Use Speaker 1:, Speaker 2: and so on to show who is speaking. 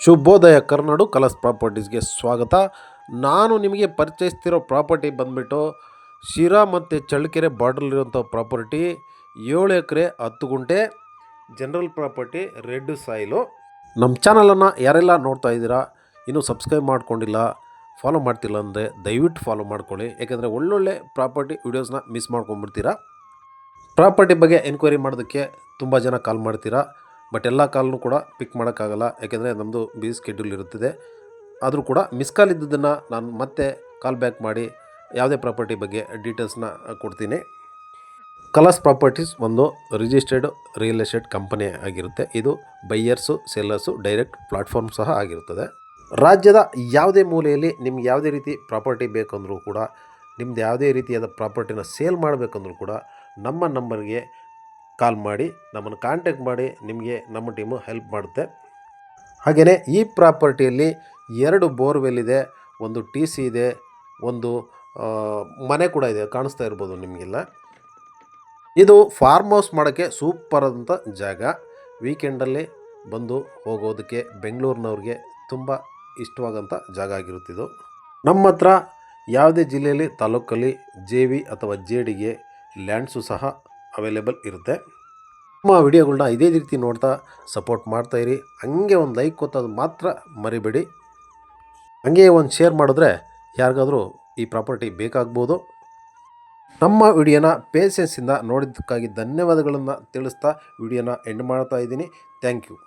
Speaker 1: ಶುಭೋದಯ ಕರ್ನಾಡು ಕಲರ್ಸ್ ಪ್ರಾಪರ್ಟೀಸ್ಗೆ ಸ್ವಾಗತ. ನಾನು ನಿಮಗೆ ಪರಿಚಯಿಸ್ತಿರೋ ಪ್ರಾಪರ್ಟಿ ಬಂದುಬಿಟ್ಟು ಶಿರಾ ಮತ್ತು ಚಳ್ಳಕೆರೆ ಬಾರ್ಡ್ರಲ್ಲಿರುವಂಥ ಪ್ರಾಪರ್ಟಿ 7 ಎಕರೆ 10 ಗುಂಟೆ ಜನರಲ್ ಪ್ರಾಪರ್ಟಿ, ರೆಡ್ ಸಾಯಿಲು. ನಮ್ಮ ಚಾನಲನ್ನು ಯಾರೆಲ್ಲ ನೋಡ್ತಾ ಇದ್ದೀರಾ, ಇನ್ನೂ ಸಬ್ಸ್ಕ್ರೈಬ್ ಮಾಡ್ಕೊಂಡಿಲ್ಲ, ಫಾಲೋ ಮಾಡ್ತಿಲ್ಲ ಅಂದರೆ ದಯವಿಟ್ಟು ಫಾಲೋ ಮಾಡ್ಕೊಳ್ಳಿ. ಯಾಕೆಂದರೆ ಒಳ್ಳೊಳ್ಳೆ ಪ್ರಾಪರ್ಟಿ ವೀಡಿಯೋಸ್ನ ಮಿಸ್ ಮಾಡ್ಕೊಂಡ್ಬಿಡ್ತೀರಾ. ಪ್ರಾಪರ್ಟಿ ಬಗ್ಗೆ ಎನ್ಕ್ವೈರಿ ಮಾಡೋದಕ್ಕೆ ತುಂಬ ಜನ ಕಾಲ್ ಮಾಡ್ತೀರಾ, ಬಟ್ ಎಲ್ಲ ಕಾಲ್ನೂ ಕೂಡ ಪಿಕ್ ಮಾಡೋಕ್ಕಾಗಲ್ಲ. ಯಾಕೆಂದರೆ ನಮ್ಮದು ಬಿಸಿ ಸ್ಕೆಡ್ಯೂಲ್ ಇರುತ್ತದೆ. ಆದರೂ ಕೂಡ ಮಿಸ್ ಕಾಲ್ ಇದ್ದದನ್ನು ನಾನು ಮತ್ತೆ ಕಾಲ್ ಬ್ಯಾಕ್ ಮಾಡಿ ಯಾವುದೇ ಪ್ರಾಪರ್ಟಿ ಬಗ್ಗೆ ಡೀಟೇಲ್ಸ್ನ ಕೊಡ್ತೀನಿ. ಕಲರ್ಸ್ ಪ್ರಾಪರ್ಟೀಸ್ ಒಂದು ರಿಜಿಸ್ಟರ್ಡ್ ರಿಯಲ್ ಎಸ್ಟೇಟ್ ಕಂಪನಿ ಆಗಿರುತ್ತೆ. ಇದು ಬೈಯರ್ಸು ಸೆಲ್ಲರ್ಸು ಡೈರೆಕ್ಟ್ ಪ್ಲಾಟ್ಫಾರ್ಮ್ ಸಹ ಆಗಿರುತ್ತದೆ. ರಾಜ್ಯದ ಯಾವುದೇ ಮೂಲೆಯಲ್ಲಿ ನಿಮ್ಗೆ ಯಾವುದೇ ರೀತಿ ಪ್ರಾಪರ್ಟಿ ಬೇಕಂದ್ರೂ ಕೂಡ, ನಿಮ್ದು ಯಾವುದೇ ರೀತಿಯಾದ ಪ್ರಾಪರ್ಟಿನ ಸೇಲ್ ಮಾಡಬೇಕಂದ್ರೂ ಕೂಡ ನಮ್ಮ ನಂಬರ್ಗೆ ಕಾಲ್ ಮಾಡಿ, ನಮ್ಮನ್ನು ಕಾಂಟ್ಯಾಕ್ಟ್ ಮಾಡಿ. ನಿಮಗೆ ನಮ್ಮ ಟೀಮು ಹೆಲ್ಪ್ ಮಾಡುತ್ತೆ. ಹಾಗೆಯೇ ಈ ಪ್ರಾಪರ್ಟಿಯಲ್ಲಿ 2 ಬೋರ್ವೆಲ್ ಇದೆ, ಒಂದು TC ಇದೆ, ಒಂದು ಮನೆ ಕೂಡ ಇದೆ, ಕಾಣಿಸ್ತಾ ಇರ್ಬೋದು ನಿಮಗೆಲ್ಲ. ಇದು ಫಾರ್ಮ್ ಹೌಸ್ ಮಾಡೋಕ್ಕೆ ಸೂಪರ್ ಆದಂಥ ಜಾಗ. ವೀಕೆಂಡಲ್ಲಿ ಬಂದು ಹೋಗೋದಕ್ಕೆ ಬೆಂಗಳೂರಿನವ್ರಿಗೆ ತುಂಬ ಇಷ್ಟವಾದಂಥ ಜಾಗ ಆಗಿರುತ್ತಿದ್ದು. ನಮ್ಮ ಹತ್ರ ಯಾವುದೇ ಜಿಲ್ಲೆಯಲ್ಲಿ ತಾಲೂಕಲ್ಲಿ JV ಅಥವಾ JDಗೆ ಲ್ಯಾಂಡ್ಸು ಸಹ ಅವೈಲೇಬಲ್ ಇರುತ್ತೆ. ನಮ್ಮ ವಿಡಿಯೋಗಳನ್ನ ಇದೇ ರೀತಿ ನೋಡ್ತಾ ಸಪೋರ್ಟ್ ಮಾಡ್ತಾಯಿರಿ. ಹಂಗೆ ಒಂದು ಲೈಕ್ ಕೊತ್ತೋದು ಮಾತ್ರ ಮರಿಬೇಡಿ. ಹಂಗೆ ಒಂದು ಶೇರ್ ಮಾಡಿದ್ರೆ ಯಾರಿಗಾದರೂ ಈ ಪ್ರಾಪರ್ಟಿ ಬೇಕಾಗ್ಬೋದು. ನಮ್ಮ ವಿಡಿಯೋನ ಪೇಷನ್ಸಿಂದ ನೋಡಿದ್ದಕ್ಕಾಗಿ ಧನ್ಯವಾದಗಳನ್ನು ತಿಳಿಸ್ತಾ ವಿಡಿಯೋನ ಎಂಡ್ ಮಾಡ್ತಾ ಇದ್ದೀನಿ. Thank you.